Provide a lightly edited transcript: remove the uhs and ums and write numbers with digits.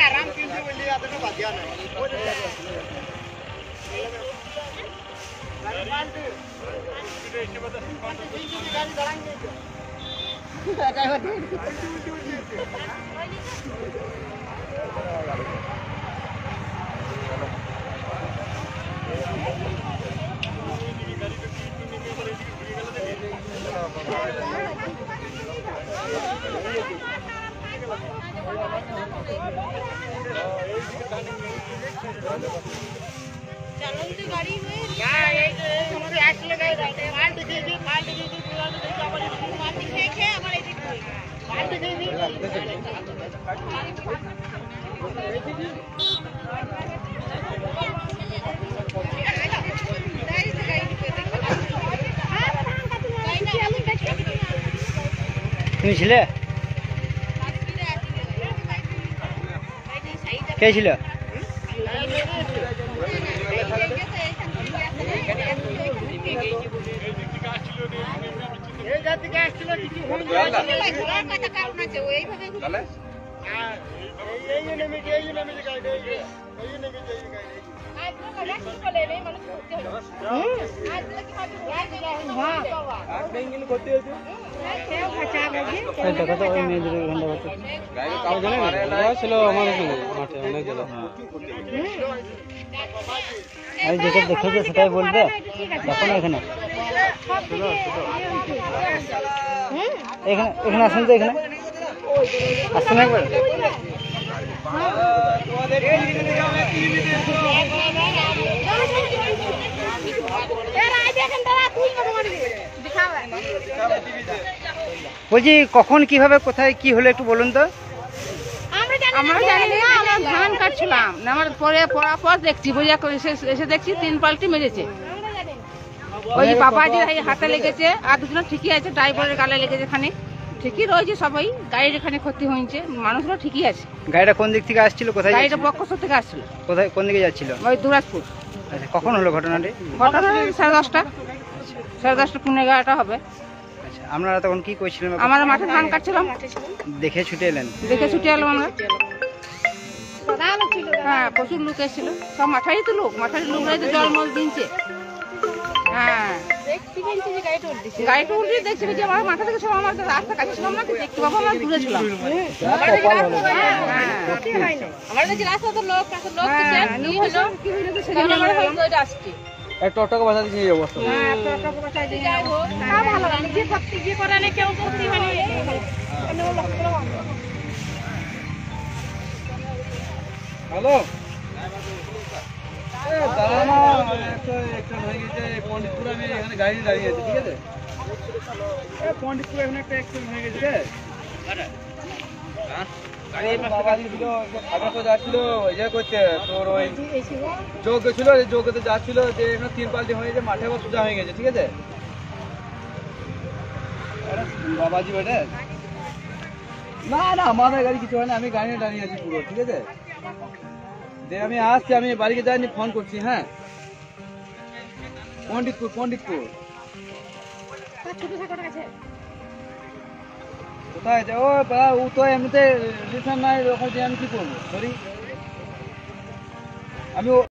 आराम गाड़ी में कैছিল যেটা দেখেছে সেটাই বলবে দেখো না এখানে এখানে আসেন তো এখানে আসেন একবার বলছি কখন কিভাবে কোথায় কি হলো একটু বলুন তো আমরা জানি না আমরা ধান কাটছিলাম আমার পরে পড়ার পর দেখছি বোঝা করে এসে দেখছি 3 পাল্টি মেরেছে ওই বাবাজির হাতে লেগেছে আর দুজন ঠিকই আছে ড্রাইভারের গালে লেগেছে এখানে ঠিকই রয়েছে সবাই গাড়ির এখানে ক্ষতি হয়েছে মানুষগুলো ঠিকই আছে গাড়িটা কোন দিক থেকে আসছিল কোথায় গাড়িটা বক্কসর থেকে আসছিল কোথায় কোন দিকে যাচ্ছিল ওই দুরাজপুর আচ্ছা কখন হলো ঘটনাটি 10:30 10:30 হবে আচ্ছা আপনারা তখন কি করছিলেন আমরা মাঠে ধান কাটছিলাম দেখে ছুটে এলেন এলাম আমরা হ্যাঁ প্রচুর লোক এসেছিল সব মাথারই তো লোক মাথারই লোকরাই তো জলমল দিনছে হ্যাঁ গাড়িটা উল্টে দেখছি যে আমার মাথা থেকে সব আমার রাস্তা কাছে ছিলাম না দেখতে পাবো আমরা দূরে ছিলাম টোটোকে বাঁচা দিচ্ছি এই অবস্থা হ্যালো পন্ডিতপুর আমি এখানে গাড়ি দাঁড়িয়ে আছে ঠিক আছে পন্ডিতপুর এখানে একটা অ্যাক্সিডেন্ট হয়ে গেছে যাচ্ছিল ইয়ে করতে তোর ওই যোগ্য ছিল যোগ্যতে যাচ্ছিল যে এখানে 3 পাল্টি হয়েছে মাঠে আবার সোজা হয়ে গেছে ঠিক আছে বাবাজি বেটে না না আমাদের গাড়ি কিছু হয় না আমি গাড়ি দাঁড়িয়ে আছি পুরো ঠিক আছে যে আমি আসছি আমি বাড়িতে যাইনি ফোন করছি হ্যাঁ পন্ডিতপুর কোথায় আছে ও তো এমনিতে রিটার্ন নাই ওখানে আমি কি করবো সরি আমি